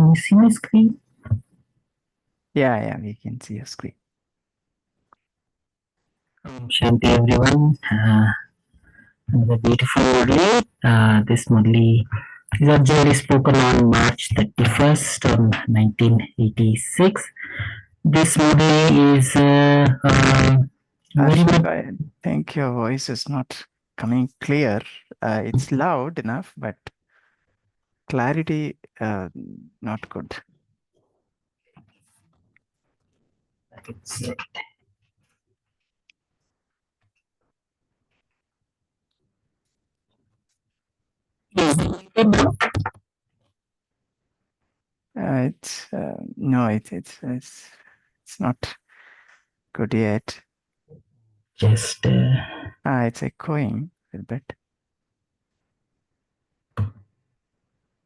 Can you see my screen? Yeah, we can see your screen. Shanti, everyone. Another beautiful Murli. This Murli is originally spoken on March 31st, 1986. This Murli is very much. I think your voice is not coming clear. It's loud enough, but clarity not good. It's, It's no, it's not good yet. just It's echoing a little bit.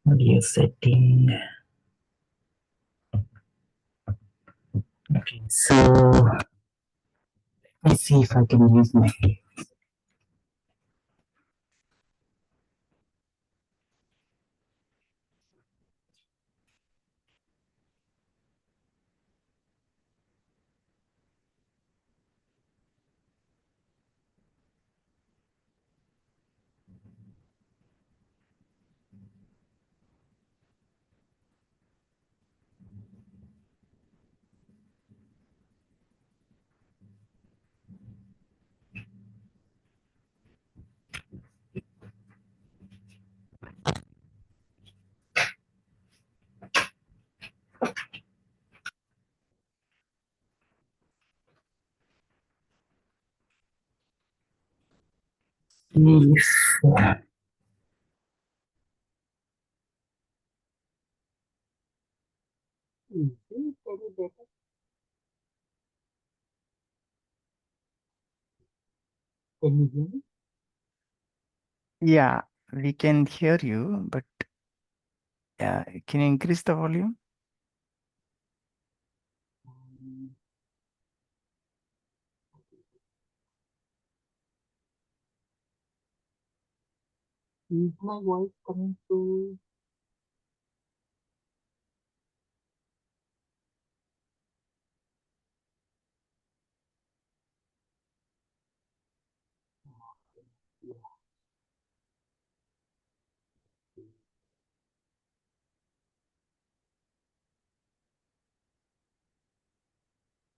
audio setting. Okay, so let me see if I can use my. If can you hear me? Yeah, we can hear you, but can you increase the volume? Is my voice coming through?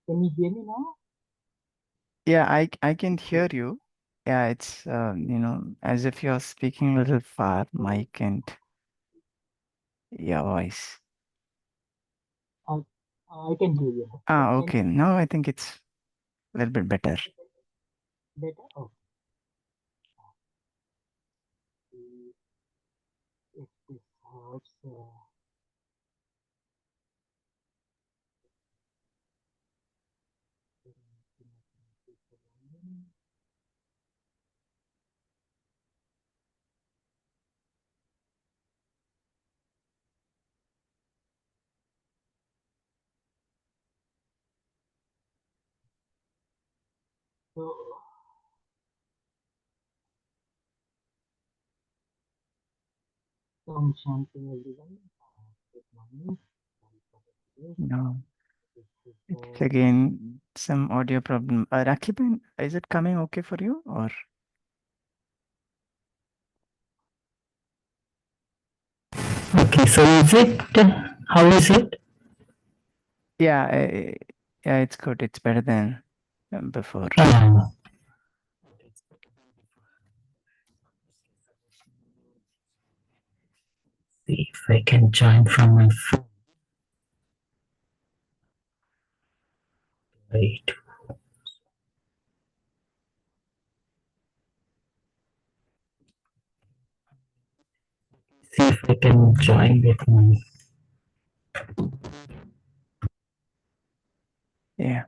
Can you hear me now? Yeah, I can hear you. Yeah, it's as if you're speaking a little far, mic and your voice. I, I can hear you. Okay. Now I think it's a little bit better. Better? Oh, if this helps. So, Shanti, everyone. Good morning. No, This is, it's again some audio problem. Rakibin, is it coming okay for you or? okay, so is it? How is it? Yeah, yeah, it's good. It's better than before. See if I can join from my phone. Wait. See if I can join with my. Yeah.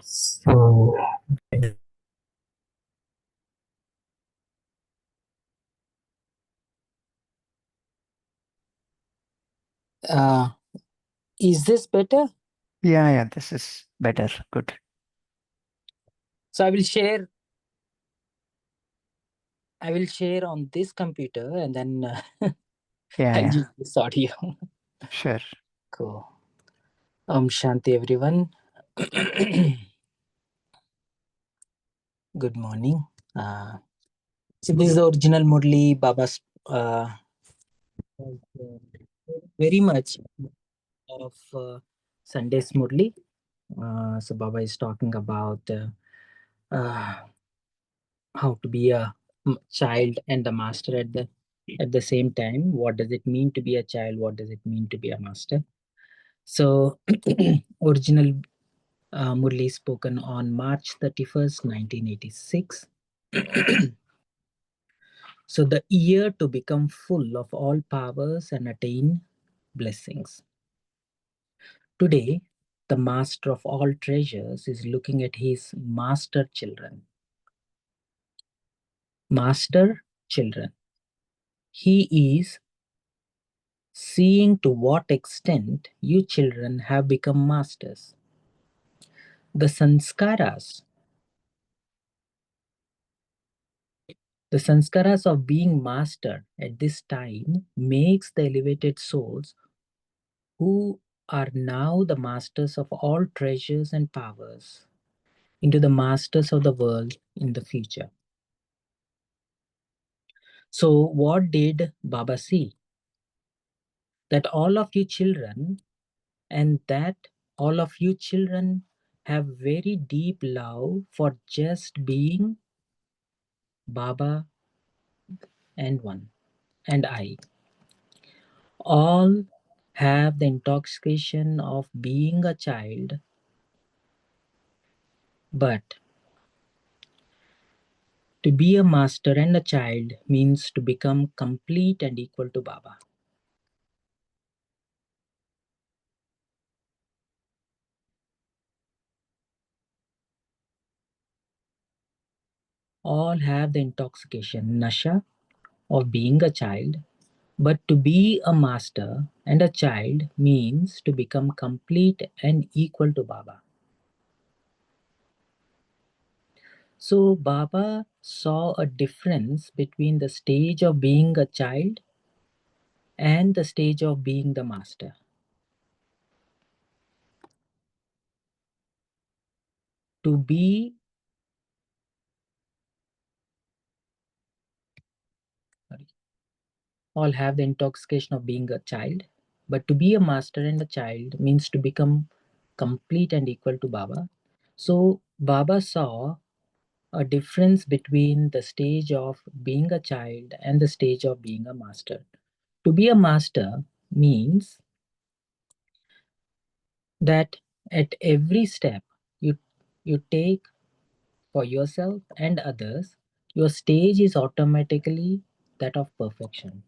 So, Uh, is this better? Yeah, this is better. Good. So I will share on this computer, and then Yeah, I'll yeah, use this audio. sure. Cool. Shanti, everyone. Good morning. So this is the original Murli Baba's very much of Sunday's Murli. So Baba is talking about uh, how to be a child and a master at the same time. What does it mean to be a child? What does it mean to be a master? So original Murli spoken on March 31st, 1986. So the year to become full of all powers and attain blessings. Today, the master of all treasures is looking at his master children. Master children. He is seeing to what extent you children have become masters. The sanskaras, the sanskaras of being master at this time makes the elevated souls who are now the masters of all treasures and powers into the masters of the world in the future. So what did Baba see? That all of you children, and that all of you children have very deep love for just being Baba and one and I. All have the intoxication of being a child, but to be a master and a child means to become complete and equal to Baba. All have the intoxication, nasha, of being a child, but to be a master and a child means to become complete and equal to Baba. So Baba saw a difference between the stage of being a child and the stage of being the master. To be, sorry, all have the intoxication of being a child, but to be a master and a child means to become complete and equal to Baba. So Baba saw a difference between the stage of being a child and the stage of being a master. To be a master means that at every step you take for yourself and others, your stage is automatically that of perfection.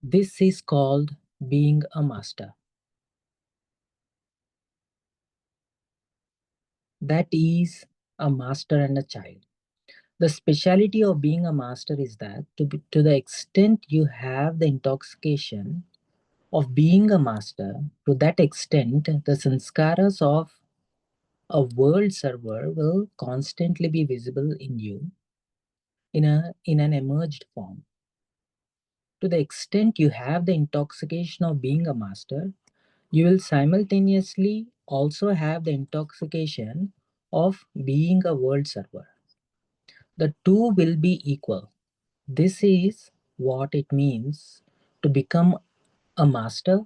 This is called being a master. That is a master and a child. The speciality of being a master is that to the extent you have the intoxication of being a master, to that extent, the sanskaras of a world server will constantly be visible in you in an emerged form. To the extent you have the intoxication of being a master, you will simultaneously also have the intoxication of being a world server. The two will be equal. This is what it means to become a master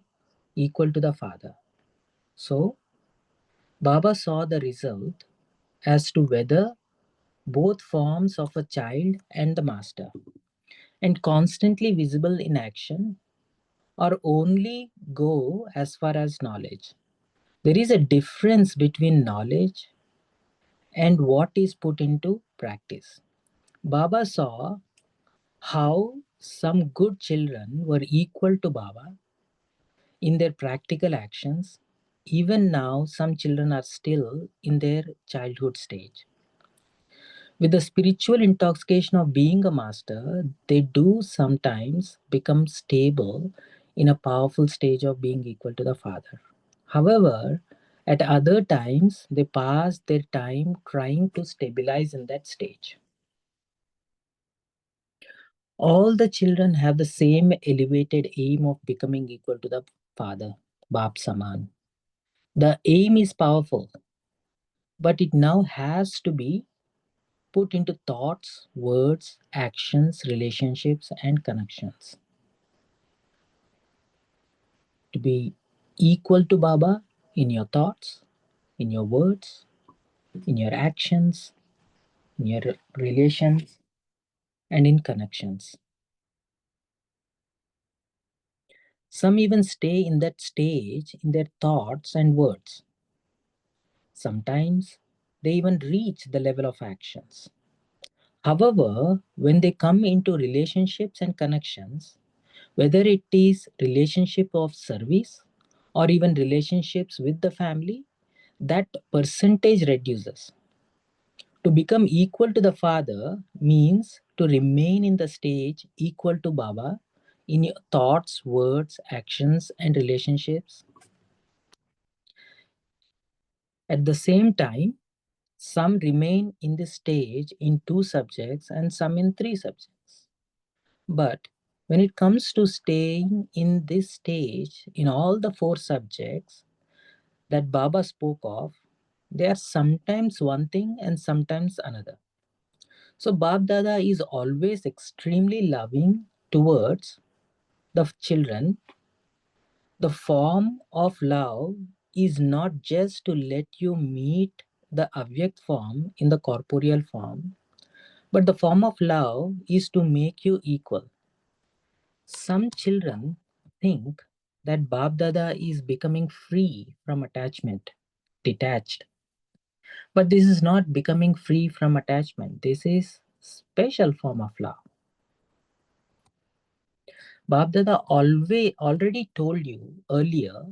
equal to the father. So, Baba saw the result as to whether both forms of a child and the master, and constantly visible in action, or only go as far as knowledge. There is a difference between knowledge and what is put into practice. Baba saw how some good children were equal to Baba in their practical actions. Even now, some children are still in their childhood stage. With the spiritual intoxication of being a master, they do sometimes become stable in a powerful stage of being equal to the Father. However, at other times, they pass their time trying to stabilize in that stage. All the children have the same elevated aim of becoming equal to the Father, Bap Saman. The aim is powerful, but it now has to be put into thoughts, words, actions, relationships, and connections. To be equal to Baba in your thoughts, in your words, in your actions, in your relations, and in connections. Some even stay in that stage in their thoughts and words. Sometimes they even reach the level of actions. However, when they come into relationships and connections, whether it is relationship of service or even relationships with the family, that percentage reduces. To become equal to the Father means to remain in the stage equal to Baba in your thoughts, words, actions, and relationships. At the same time, some remain in this stage in 2 subjects and some in 3 subjects. But when it comes to staying in this stage in all the 4 subjects that Baba spoke of, they are sometimes one thing and sometimes another. So Bab Dada is always extremely loving towards the children. The form of love is not just to let you meet the Avyakt form in the corporeal form, but the form of love is to make you equal. Some children think that Bab Dada is becoming free from attachment, detached. But this is not becoming free from attachment. This is special form of love. Bab Dada already told you earlier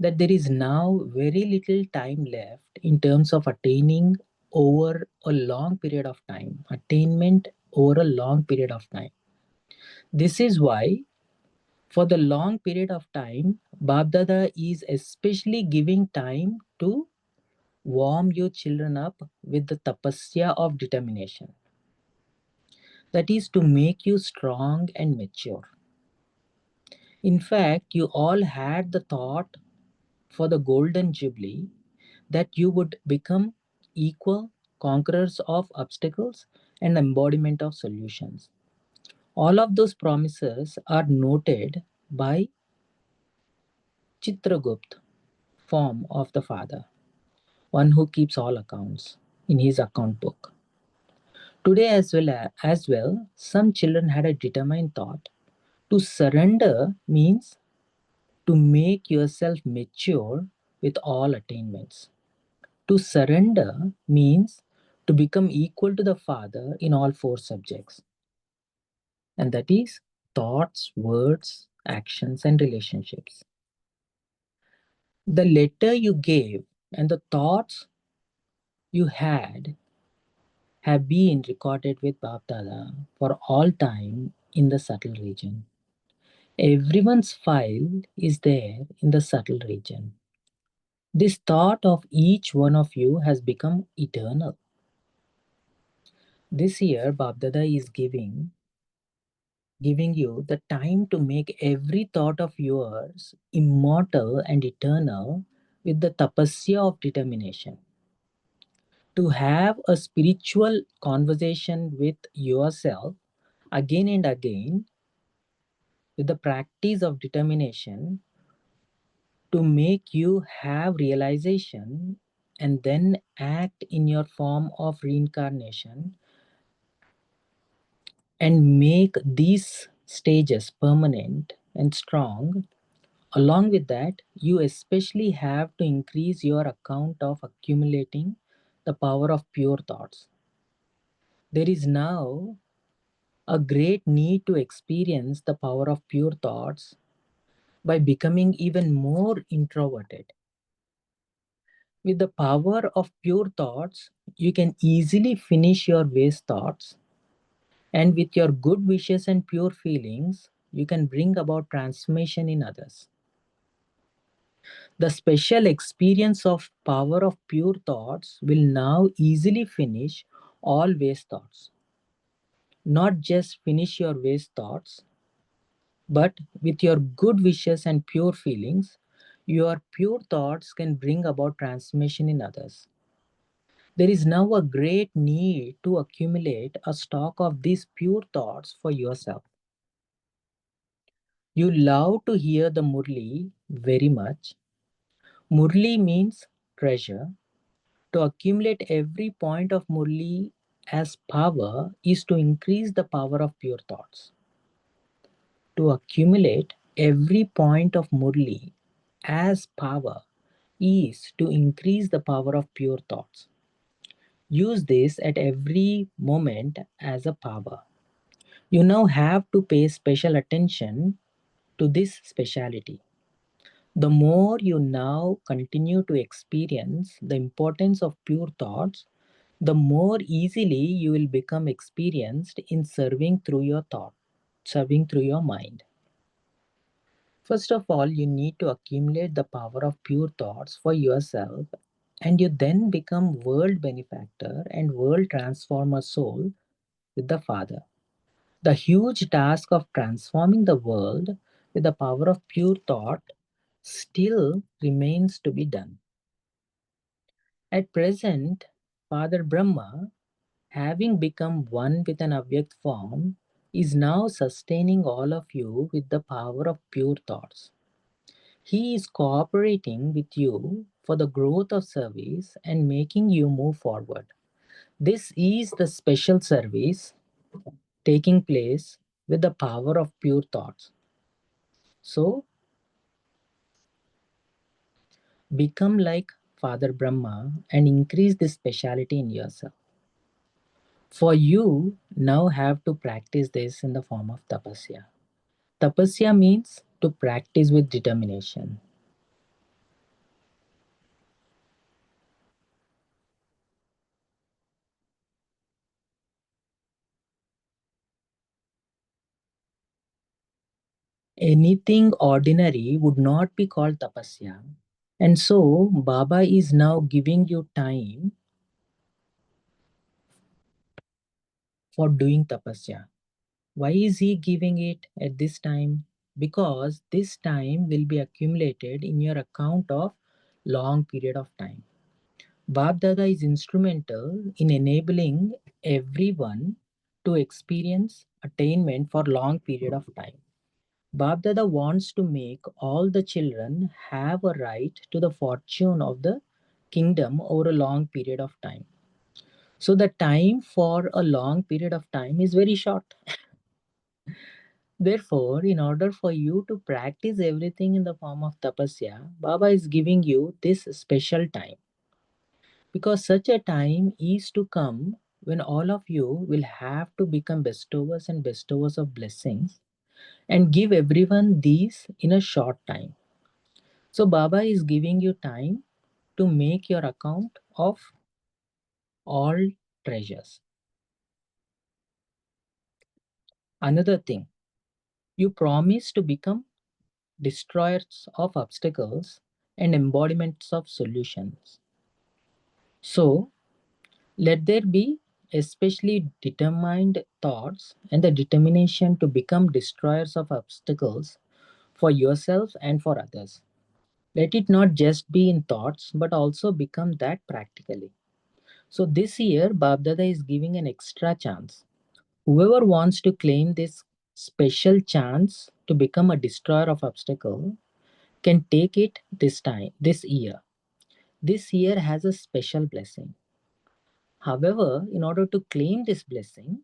that there is now very little time left in terms of attaining over a long period of time, attainment over a long period of time. This is why, for the long period of time, Bab Dada is especially giving time to warm your children up with the tapasya of determination. That is to make you strong and mature. In fact, you all had the thought for the golden jubilee that you would become equal conquerors of obstacles and embodiment of solutions. All of those promises are noted by Chitragupt, form of the Father, one who keeps all accounts in his account book. Today as well, some children had a determined thought. To surrender means to make yourself mature with all attainments. To surrender means to become equal to the Father in all 4 subjects, and that is thoughts, words, actions, and relationships. The letter you gave and the thoughts you had have been recorded with Bapdada for all time in the subtle region. Everyone's file is there in the subtle region. This thought of each one of you has become eternal. This year, Bapdada is giving you the time to make every thought of yours immortal and eternal with the tapasya of determination. To have a spiritual conversation with yourself again and again with the practice of determination to make you have realization and then act in your form of reincarnation and make these stages permanent and strong. Along with that, you especially have to increase your account of accumulating the power of pure thoughts. There is now a great need to experience the power of pure thoughts by becoming even more introverted. With the power of pure thoughts, you can easily finish your waste thoughts, and with your good wishes and pure feelings, you can bring about transformation in others. The special experience of power of pure thoughts will now easily finish all waste thoughts. Not just finish your waste thoughts, but with your good wishes and pure feelings, your pure thoughts can bring about transformation in others. There is now a great need to accumulate a stock of these pure thoughts for yourself. You love to hear the Murli very much. Murli means treasure. To accumulate every point of Murli as power is to increase the power of pure thoughts. To accumulate every point of Murli as power is to increase the power of pure thoughts. Use this at every moment as a power. You now have to pay special attention to this speciality. The more you now continue to experience the importance of pure thoughts, the more easily you will become experienced in serving through your thought, serving through your mind. First of all, you need to accumulate the power of pure thoughts for yourself, and you then become world benefactor and world transformer soul with the Father. The huge task of transforming the world with the power of pure thought still remains to be done. At present, Father Brahma, having become one with an Avyakt form, is now sustaining all of you with the power of pure thoughts. He is cooperating with you for the growth of service and making you move forward. This is the special service taking place with the power of pure thoughts. So, become like Father Brahma and increase this speciality in yourself. For you now have to practice this in the form of tapasya. Tapasya means to practice with determination. Anything ordinary would not be called tapasya. And so, Baba is now giving you time for doing tapasya. Why is he giving it at this time? Because this time will be accumulated in your account of long period of time. Bab Dada is instrumental in enabling everyone to experience attainment for long period of time. Bab Dada wants to make all the children have a right to the fortune of the kingdom over a long period of time. So the time for a long period of time is very short. Therefore, in order for you to practice everything in the form of tapasya, Baba is giving you this special time. Because such a time is to come when all of you will have to become bestowers and bestowers of blessings and give everyone these in a short time. So, Baba is giving you time to make your account of all treasures. Another thing, you promise to become destroyers of obstacles and embodiments of solutions. So, let there be especially determined thoughts and the determination to become destroyers of obstacles for yourself and for others. Let it not just be in thoughts, but also become that practically. So, this year, Babdada is giving an extra chance. Whoever wants to claim this special chance to become a destroyer of obstacle can take it this time, this year. This year has a special blessing. However, in order to claim this blessing,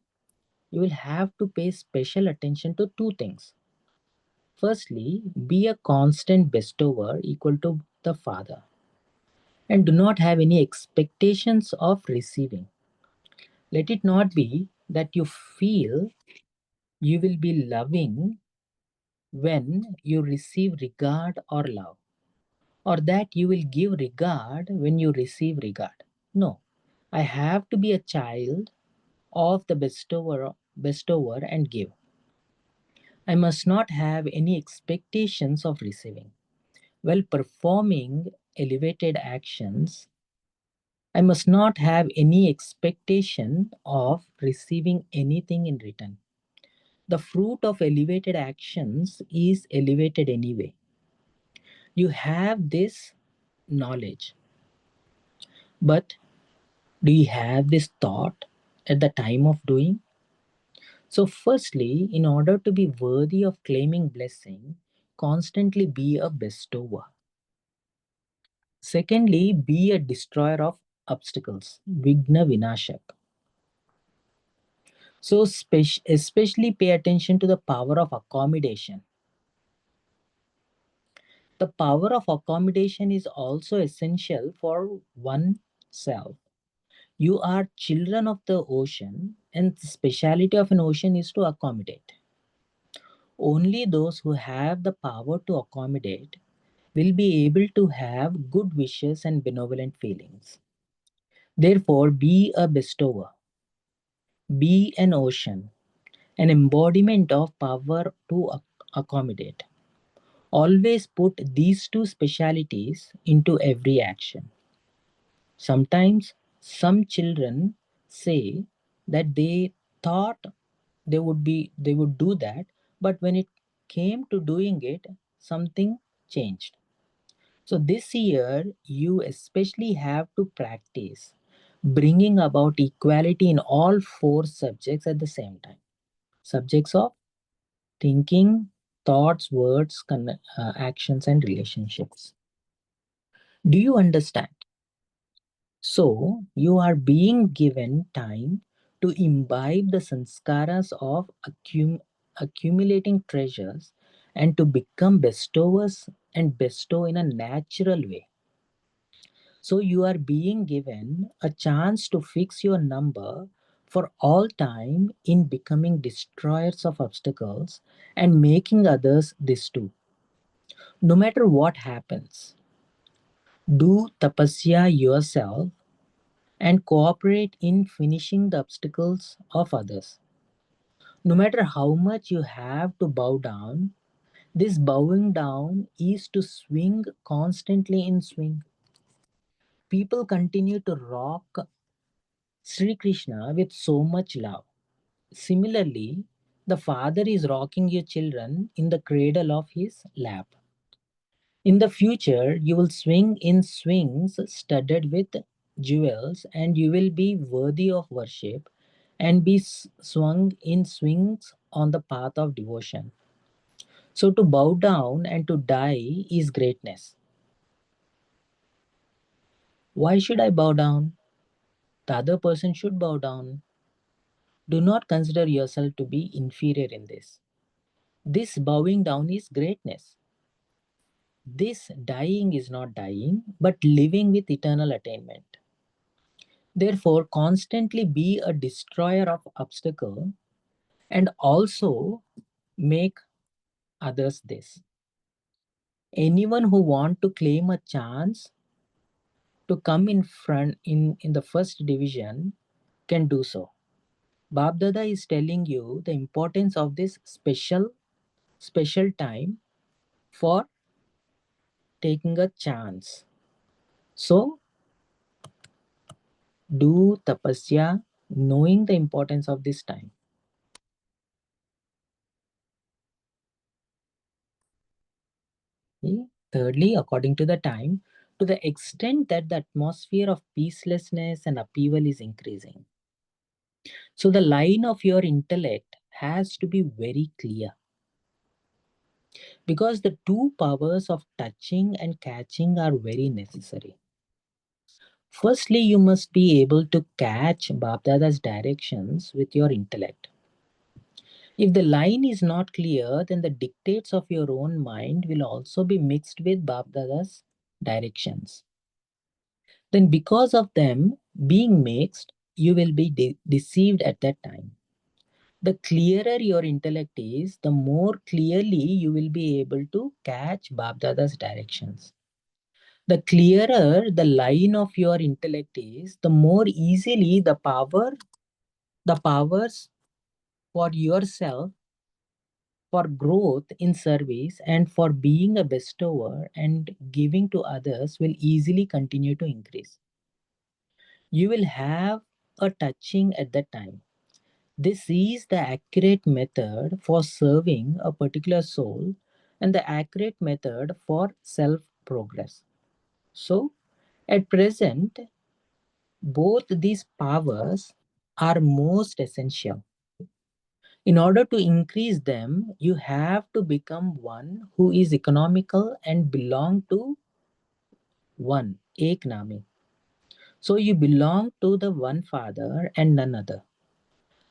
you will have to pay special attention to two things. Firstly, be a constant bestower equal to the Father and do not have any expectations of receiving. Let it not be that you feel You will be loving when you receive regard or love, or that you will give regard when you receive regard. No, I have to be a child of the bestower and give. I must not have any expectations of receiving. While performing elevated actions, I must not have any expectation of receiving anything in return. The fruit of elevated actions is elevated anyway. You have this knowledge, but do you have this thought at the time of doing? So, firstly, in order to be worthy of claiming blessing, constantly be a bestower. Secondly, be a destroyer of obstacles, Vigna Vinashak. So, especially pay attention to the power of accommodation. The power of accommodation is also essential for oneself. You are children of the ocean, and the speciality of an ocean is to accommodate. Only those who have the power to accommodate will be able to have good wishes and benevolent feelings. Therefore, be a bestower, be an ocean, an embodiment of power to accommodate. Always put these two specialities into every action. Sometimes some children say that they thought they would do that, but when it came to doing it, something changed. So this year you especially have to practice bringing about equality in all four subjects at the same time. Subjects of thinking, thoughts, words, actions, and relationships. Do you understand? So, you are being given time to imbibe the sanskaras of accumulating treasures and to become bestowers and bestow in a natural way. So, you are being given a chance to fix your number for all time in becoming destroyers of obstacles and making others this too. No matter what happens, do tapasya yourself and cooperate in finishing the obstacles of others. No matter how much you have to bow down, this bowing down is to swing constantly in swing. People continue to rock Sri Krishna with so much love. Similarly, the father is rocking your children in the cradle of his lap. In the future, you will swing in swings studded with jewels, and you will be worthy of worship and be swung in swings on the path of devotion. So, to bow down and to die is greatness. Why should I bow down? The other person should bow down. Do not consider yourself to be inferior in this. This bowing down is greatness. This dying is not dying, but living with eternal attainment. Therefore, constantly be a destroyer of obstacle and also make others this. Anyone who want to claim a chance to come in front in the first division can do so. Babdada is telling you the importance of this special time for taking a chance. So do tapasya knowing the importance of this time. Okay? Thirdly, according to the time, to the extent that the atmosphere of peacelessness and upheaval is increasing. So the line of your intellect has to be very clear. Because the two powers of touching and catching are very necessary. Firstly, you must be able to catch Bapdada's directions with your intellect. If the line is not clear, then the dictates of your own mind will also be mixed with Bapdada's directions. Then, because of them being mixed, you will be deceived at that time. The clearer your intellect is, the more clearly you will be able to catch Babdada's directions. The clearer the line of your intellect is, the more easily the powers for yourself, for growth in service, and for being a bestower and giving to others will easily continue to increase. You will have a touching at that time. This is the accurate method for serving a particular soul and the accurate method for self progress. So, at present, both these powers are most essential. In order to increase them, you have to become one who is economical and belong to one, Ek Nami. So you belong to the one Father and none other.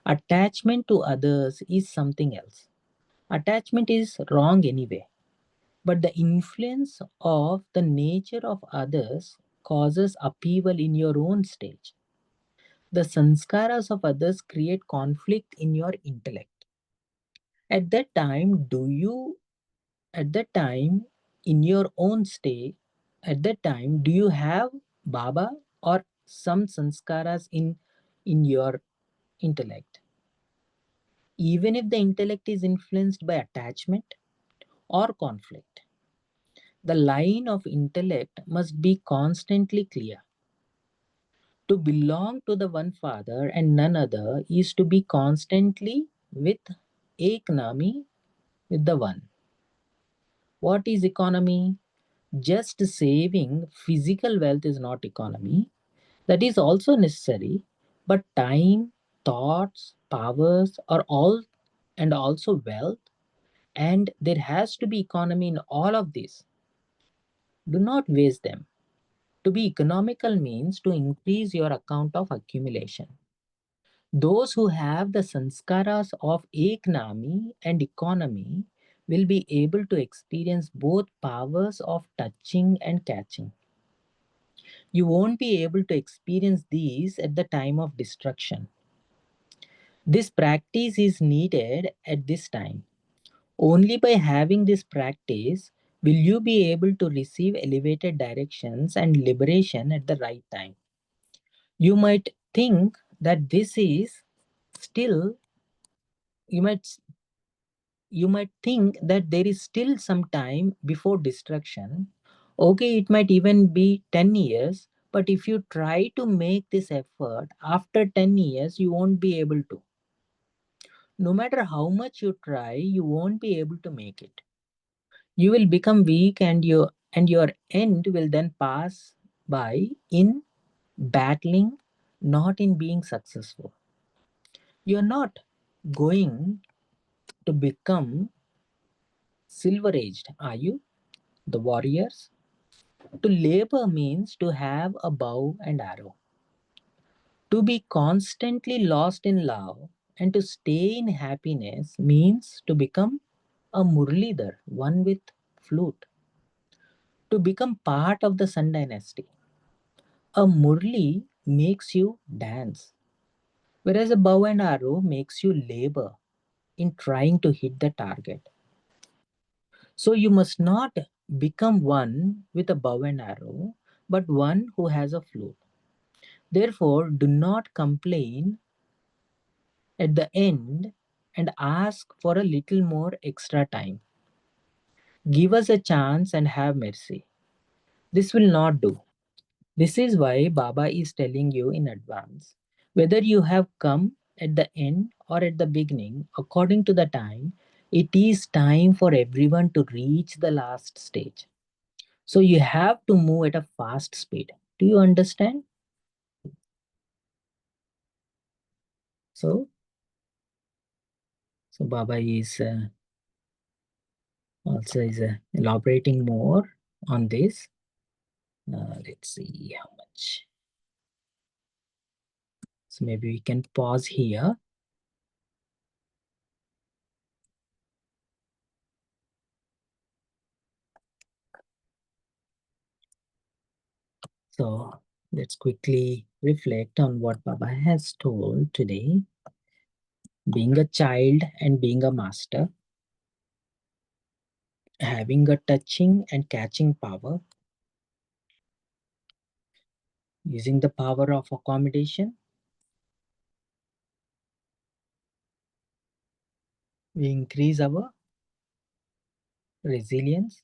Attachment to others is something else. Attachment is wrong anyway, but the influence of the nature of others causes upheaval in your own stage. The sanskaras of others create conflict in your intellect. At that time, at that time, in your own state, at that time, do you have Baba or some sanskaras in your intellect? Even if the intellect is influenced by attachment or conflict, the line of intellect must be constantly clear. To belong to the one Father and none other is to be constantly with Eknami, with the one. What is economy? Just saving physical wealth is not economy. That is also necessary, but time, thoughts, powers are all and also wealth, and there has to be economy in all of this. Do not waste them. To be economical means to increase your account of accumulation. Those who have the sanskaras of eknami and economy will be able to experience both powers of touching and catching. You won't be able to experience these at the time of destruction. This practice is needed at this time. Only by having this practice will you be able to receive elevated directions and liberation at the right time. You might think that this is still, you might you might think that there is still some time before destruction. Okay, it might even be 10 years, but if you try to make this effort after 10 years, you won't be able to. No matter how much you try, you won't be able to make it. You will become weak and your end will then pass by in battling, not in being successful. You're not going to become silver aged, are you? The warriors? To labor means to have a bow and arrow. To be constantly lost in love and to stay in happiness means to become a Murlidhar, one with flute. To become part of the Sun dynasty. A Murli makes you dance, whereas a bow and arrow makes you labor in trying to hit the target. So you must not become one with a bow and arrow, but one who has a flute. Therefore, do not complain at the end and ask for a little more extra time. Give us a chance and have mercy. This will not do. This is why Baba is telling you in advance. Whether you have come at the end or at the beginning, according to the time, it is time for everyone to reach the last stage. So you have to move at a fast speed. Do you understand? So, so Baba is also is elaborating more on this. Let's see how much. So maybe we can pause here. So let's quickly reflect on what Baba has told today. being a child and being a master, having a touching and catching power, using the power of accommodation, we increase our resilience.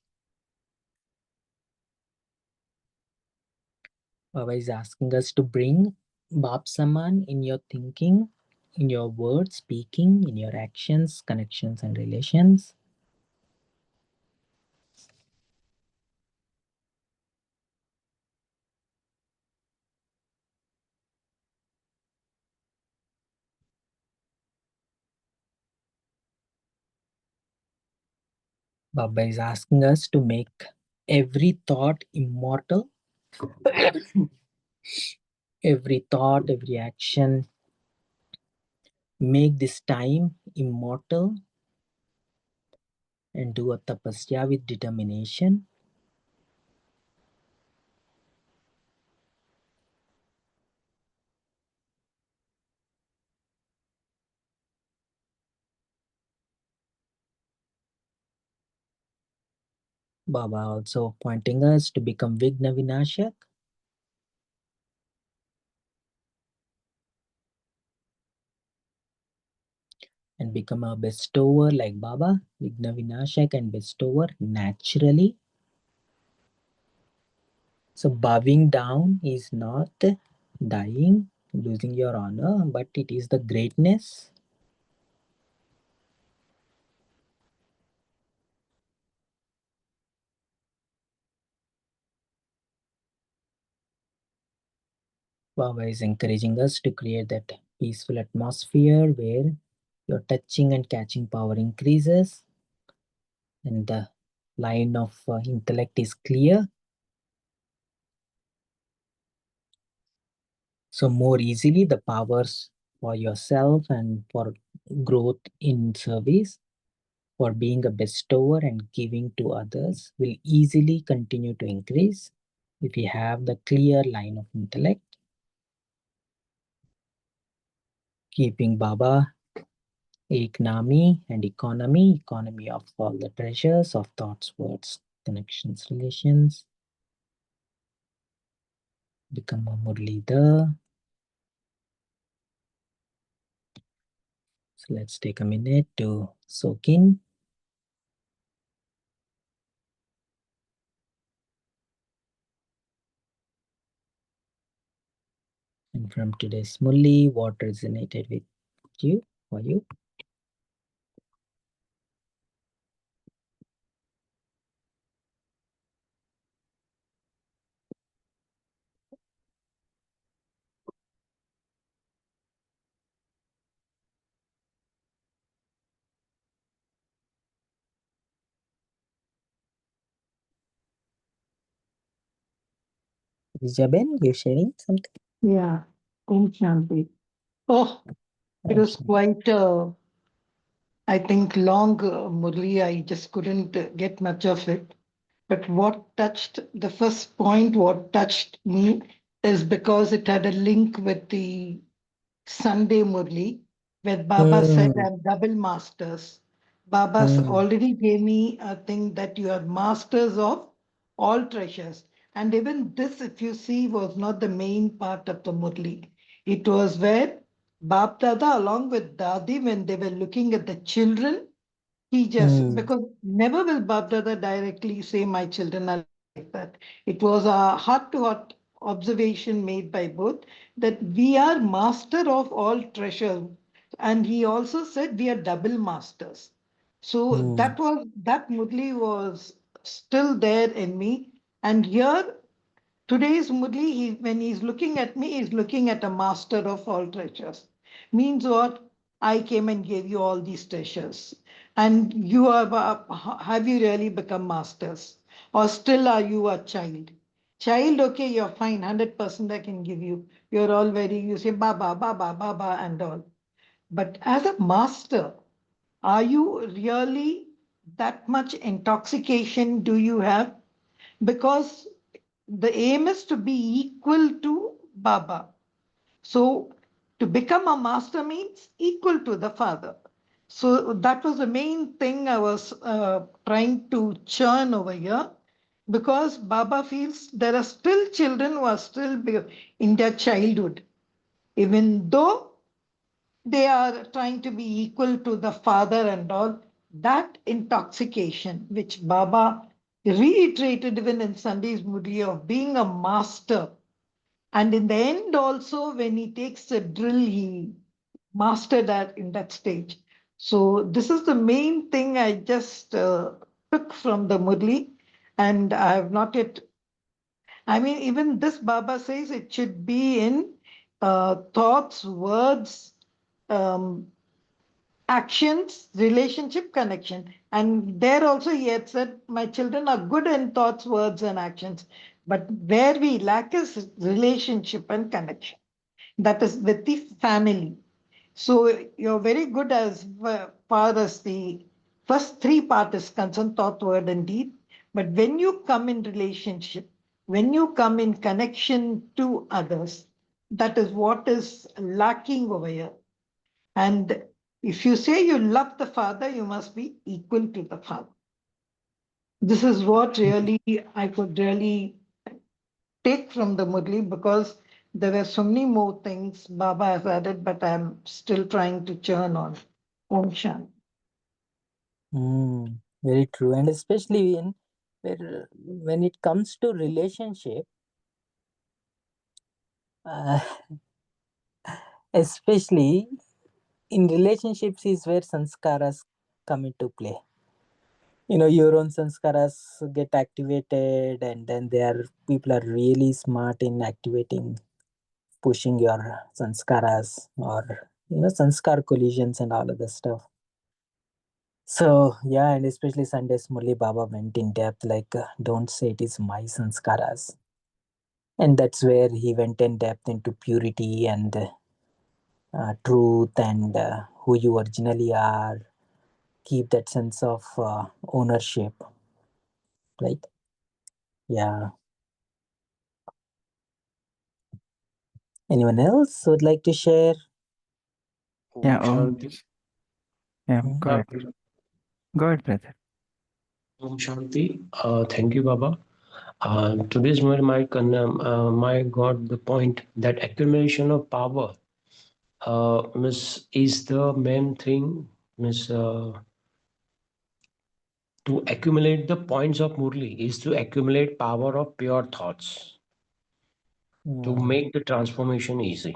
Baba is asking us to bring Bab Saman in your thinking, in your words, speaking, in your actions, connections, and relations. Baba is asking us to make every thought immortal, every thought, every action, make this time immortal and do a tapasya with determination. Baba also pointing us to become Vigna Vinashak, and become a bestower like Baba, Vigna Vinashak and bestower naturally. So bowing down is not dying, losing your honor, but it is the greatness. Baba is encouraging us to create that peaceful atmosphere where your touching and catching power increases and the line of intellect is clear. So more easily the powers for yourself and for growth in service, for being a bestower and giving to others will easily continue to increase if you have the clear line of intellect. Keeping Baba economy and economy of all the treasures of thoughts, words, connections, relations. Become a Murlidhar. So let's take a minute to soak in. And from today's Murli, what resonated with you, for you? Jaben, you sharing something? Yeah, Om Shanti. Oh, it was quite, I think, long, Murli. I just couldn't get much of it. But what touched the first point, what touched me is because it had a link with the Sunday Murli, where Baba said, Mm, I'm double masters. Baba's mm, already gave me a thing that you are masters of all treasures. And even this, if you see, was not the main part of the Murli. It was where Bap Dada, along with Dadi, when they were looking at the children, he just, mm, because never will Bap Dada directly say, my children are like that. It was a heart to heart observation made by both that we are master of all treasure. And he also said we are double masters. So mm, that Murli was still there in me. And here today's Murli, when he's looking at me, he's looking at a master of all treasures. Means what? I came and gave you all these treasures. And you have you really become masters? Or still are you a child? Child, okay, you're fine, 100% I can give you. You're all very, you say Baba, Baba, Baba, and all. But as a master, are you really that much intoxication do you have? Because the aim is to be equal to Baba. So To become a master means equal to the father. So that was the main thing I was trying to churn over here, because Baba feels there are still children who are still in their childhood, even though they are trying to be equal to the father and all. That intoxication, which Baba reiterated even in Sunday's Murli, of being a master. And in the end, also, when he takes the drill, he mastered that in that stage. So, this is the main thing I just took from the Murli. And I have not yet, I mean, even this Baba says it should be in thoughts, words, um, actions, relationship, connection. And there also he had said, my children are good in thoughts, words, and actions. But where we lack is relationship and connection. That is with the family. So you're very good as far as the first three part is concerned, thought, word, and deed. But when you come in relationship, when you come in connection to others, that is what is lacking over here. And if you say you love the Father, you must be equal to the Father. This is what really I could really take from the Murli, because there were so many more things Baba has added, but I'm still trying to churn on. Om Shanti. Very true. And especially when it comes to relationship, uh, especially in relationships is where sanskaras come into play. Your own sanskaras get activated, and then people are really smart in activating, pushing your sanskaras, or sanskar collisions and all of the stuff. So yeah, and especially Sundays Murli Baba went in depth, like don't say it is my sanskaras, and that's where he went in depth into purity and truth, and who you originally are. Keep that sense of ownership, right? Yeah. Anyone else would like to share? Yeah, Shanti. yeah, Mhm. go ahead. Go ahead, brother. Om Shanti. Thank you, Baba. Today's my got the point that accumulation of power is the main thing. To accumulate the points of Murli is to accumulate power of pure thoughts to make the transformation easy.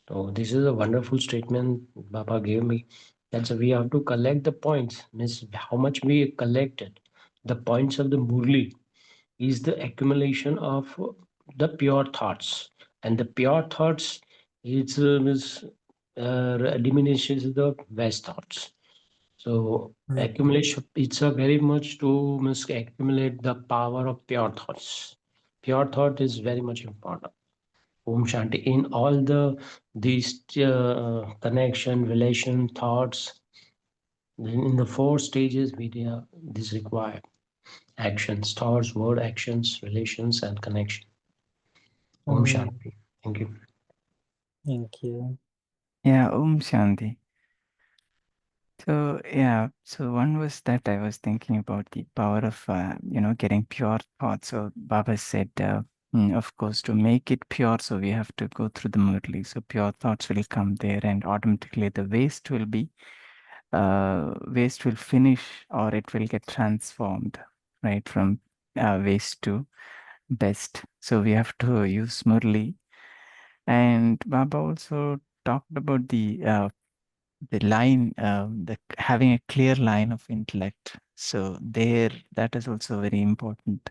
So this is a wonderful statement Baba gave me. That's we have to collect the points. Means how much we collected. The points of the Murli is the accumulation of the pure thoughts, and the pure thoughts diminishes the best thoughts. So accumulation, it's a very much to accumulate the power of pure thoughts. Pure thought is very much important. Om Shanti. In all these connection, relation, thoughts, in the four stages, this required actions, thoughts, word, actions, relations, and connection. Om Shanti. Thank you. Thank you. Yeah, Shanti. So yeah, so one was that I was thinking about the power of getting pure thoughts. So Baba said, of course, to make it pure, so we have to go through the Murli. So pure thoughts will come there, and automatically the waste will finish, or it will get transformed, right, from waste to best. So we have to use Murli. And Baba also talked about the line, the having a clear line of intellect. So there, that is also very important,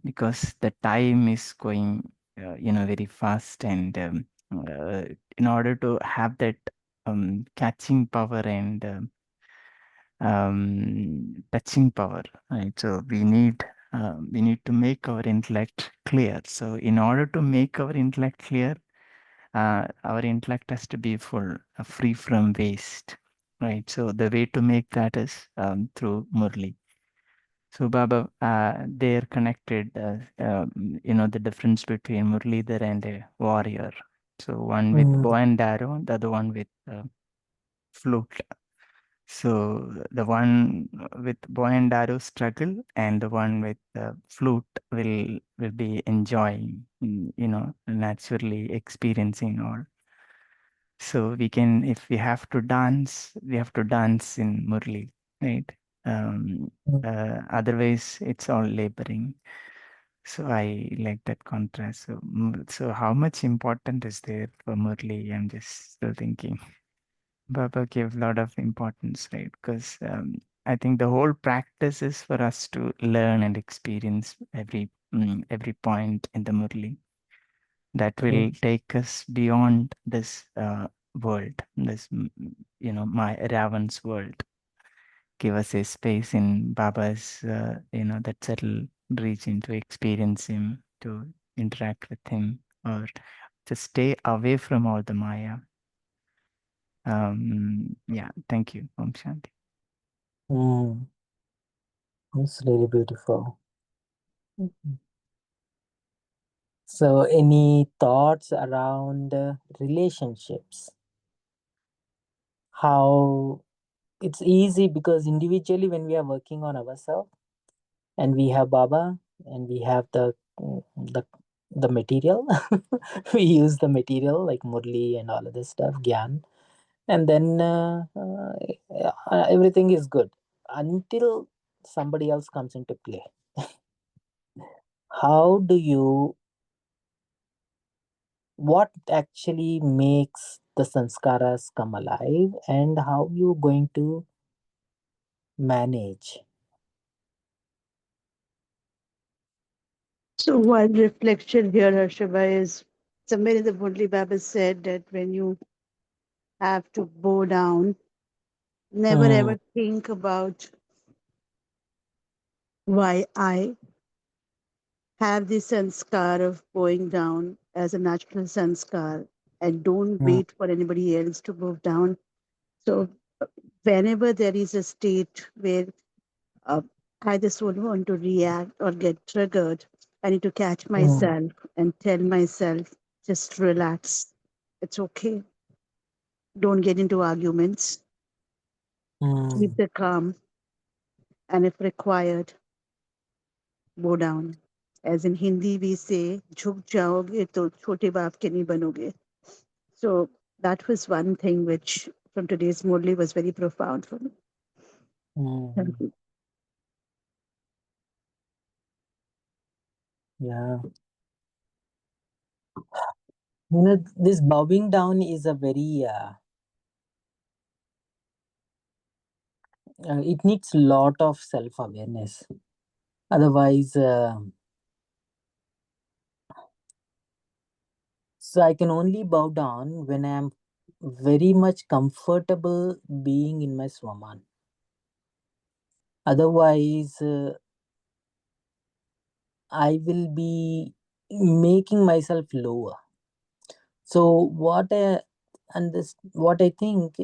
because the time is going, very fast, and in order to have that catching power and touching power, right? So we need to make our intellect clear. So in order to make our intellect clear, our intellect has to be full, free from waste, right? So the way to make that is through Murli. So Baba, they're connected, the difference between Murlidhar and a warrior. So one with bow and arrow, the other one with flute. So the one with bow and arrow struggle, and the one with flute will be enjoying, naturally experiencing all. So we can, if we have to dance, we have to dance in Murli, right? Otherwise, it's all laboring. So I like that contrast. So how much important is there for Murli? I'm just still thinking. Baba gave a lot of importance, right? Because I think the whole practice is for us to learn and experience every point in the Murli that will take us beyond this world, this my Ravan's world. Give us a space in Baba's, that subtle region to experience him, to interact with him, or to stay away from all the Maya. Yeah, thank you. Om Shanti. It's really beautiful. So, any thoughts around relationships? How it's easy because individually, when we are working on ourselves, and we have Baba, and we have the material, we use the material like Murli and all of this stuff, Gyan, and then everything is good until somebody else comes into play. How do you, what actually makes the sanskaras come alive, and how you going to manage? So one reflection here, Harshava, is somewhere in the Murli Baba said that when you have to bow down, never ever think about why I have the sanskar of bowing down as a natural sanskar, and don't wait for anybody else to bow down. So whenever there is a state where uh, I just don't want to react or get triggered, I need to catch myself and tell myself, just relax. It's okay. Don't get into arguments. Keep the calm. And if required, bow down. As in Hindi, we say, झुक जाओगे तो छोटे बाप के नहीं बनोगे. So that was one thing which from today's Murli was very profound for me. Thank you. Yeah. This bowing down is a very, it needs a lot of self-awareness. Otherwise, so I can only bow down when I am very much comfortable being in my Swaman. Otherwise, I will be making myself lower. So what I think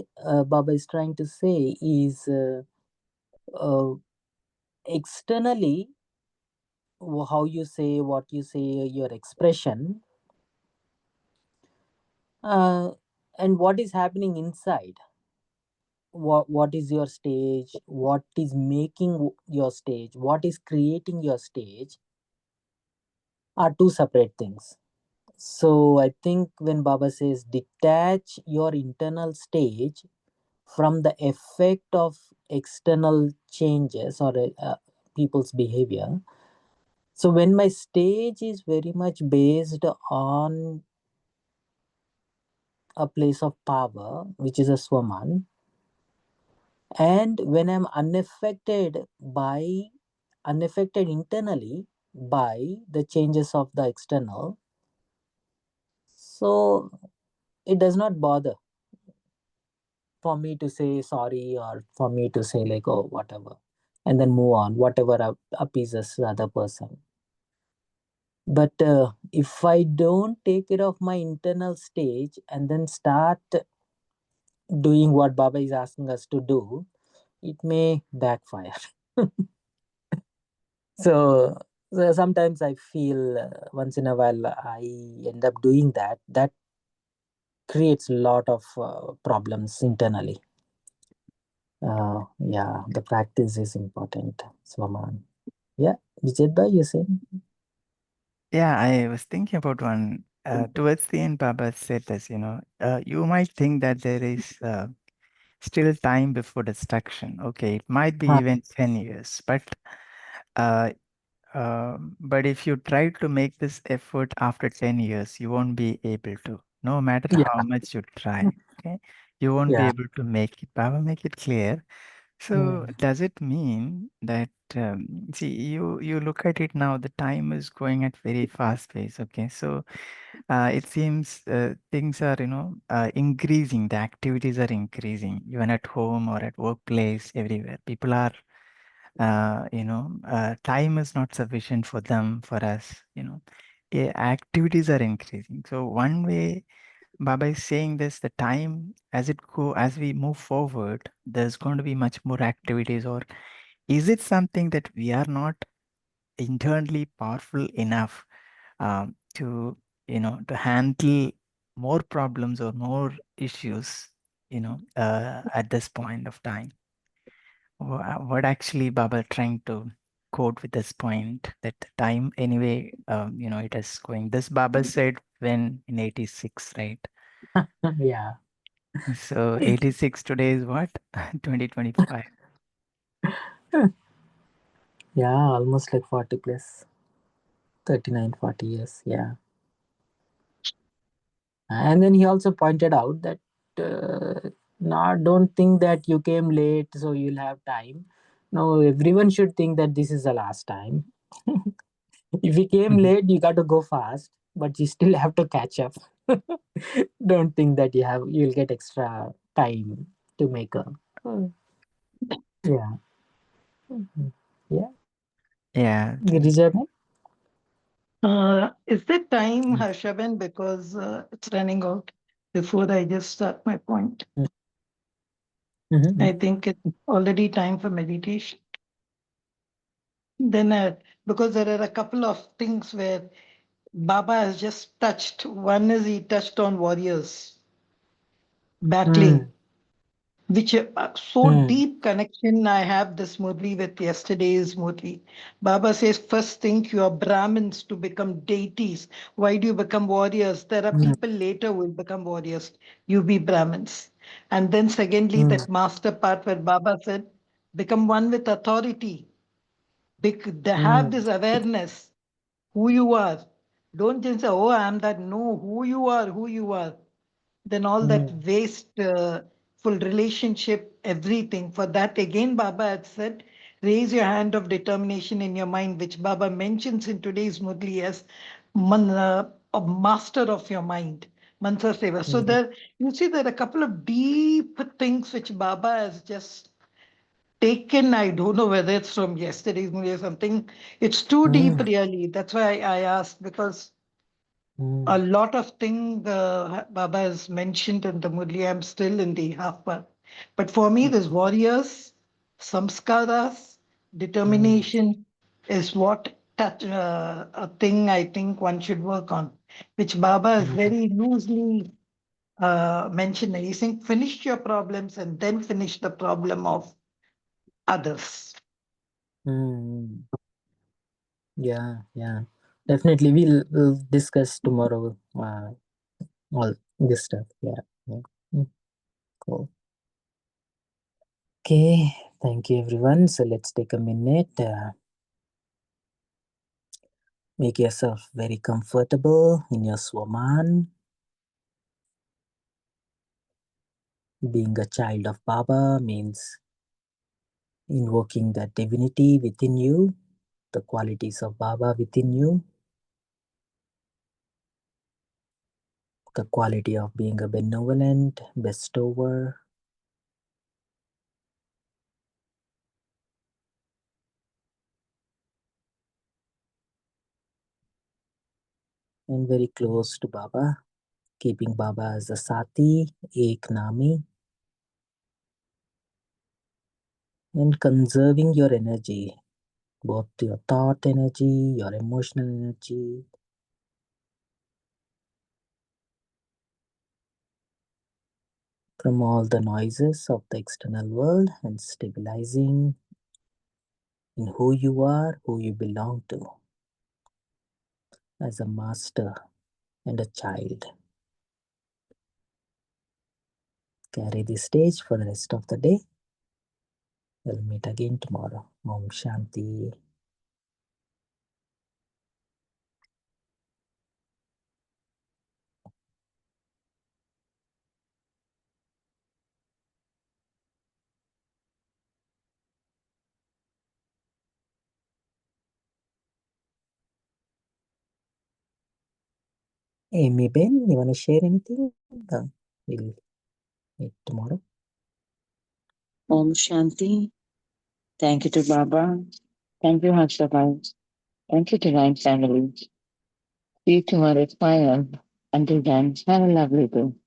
Baba is trying to say is externally, how you say, what you say, your expression, and what is happening inside. What is your stage? What is making your stage? What is creating your stage? Are two separate things. So I think when Baba says detach your internal stage from the effect of external changes or people's behavior. So when my stage is very much based on a place of power, which is a Swaman, and when I'm unaffected internally by the changes of the external, so it does not bother for me to say sorry or for me to say like, oh, whatever, and then move on, whatever appeases the other person. But if I don't take care of my internal stage and then start doing what Baba is asking us to do, it may backfire. So sometimes I feel once in a while I end up doing that creates a lot of problems internally. Yeah, the practice is important, Swaman. Yeah, Vijay Bhai, you saying? Yeah, I was thinking about one. Towards the end, Baba said this, you might think that there is still time before destruction. Okay, it might be Ah, even 10 years, uh, but if you try to make this effort after 10 years, you won't be able to, no matter how yeah, much you try. Okay, you won't be yeah. able to make it. Baba make it clear. So Mm, does it mean that see you look at it now, the time is going at very fast pace. Okay, so it seems things are increasing. The activities are increasing, even at home or at workplace, everywhere. People are time is not sufficient for them, for us. Activities are increasing. So one way Baba is saying this, the time as we move forward, there's going to be much more activities, or is it something that we are not internally powerful enough to handle more problems or more issues, at this point of time? What actually Baba trying to quote with this point, that the time anyway, it is going. This Baba said when in 86, right? yeah. So 86 today is what? 2025. Yeah, almost like 40 plus 39, 40 years. Yeah. And then he also pointed out that not don't think that you came late so you'll have time. No, everyone should think that this is the last time. If you came Mhm. late, you got to go fast, but you still have to catch up. Don't think that you'll get extra time to make up. Yeah. Mhm. Yeah. Yeah. Girijana? Is there time, Mm. Harshaben? Because it's running out before I just start my point. Mm-hmm. I think it's already time for meditation. Then, because there are a couple of things where Baba has just touched. One is he touched on warriors battling, which so Mm. deep connection I have this Murli with yesterday's Murli. Baba says, first think you are Brahmins to become deities. Why do you become warriors? There are Mm. people later who will become warriors. You be Brahmins. And then secondly, Mm. that master part where Baba said, become one with authority. They have Mm. this awareness who you are. Don't just say, oh, I'm that. No, who you are. Then all that Mm. waste, full relationship, everything. For that, again, Baba had said, raise your hand of determination in your mind, which Baba mentions in today's Murli as a master of your mind. Mansa Seva. So Mm. there, you see, there are a couple of deep things which Baba has just taken. I don't know whether it's from yesterday's movie or something. It's too deep, Mm. really. That's why I asked, because a Mm. lot of things Baba has mentioned in the Murli. I'm still in the half part. But for me, there's warriors, samskaras, Mm. determination is what a thing I think one should work on, which Baba is Mm. very loosely mentioned. He's saying, finish your problems and then finish the problem of others. Mm. Yeah, yeah. Definitely, we'll discuss tomorrow all this stuff. Yeah. Yeah. Mm. Cool. Okay. Thank you, everyone. So let's take a minute. Make yourself very comfortable in your swaman. Being a child of Baba means invoking the divinity within you, the qualities of Baba within you, the quality of being a benevolent bestower, and very close to Baba, keeping Baba as a Sati, Ek Nami, and conserving your energy, both your thought energy, your emotional energy, from all the noises of the external world and stabilizing in who you are, who you belong to, as a master and a child. Carry this stage for the rest of the day. We'll meet again tomorrow. Om Shanti. Amy Ben, you want to share anything? We'll meet tomorrow. Om Shanti. Thank you to Baba. Thank you, Harshabhai. Thank you, Divine Family. See you tomorrow at 5 a.m. Until then, have a lovely day.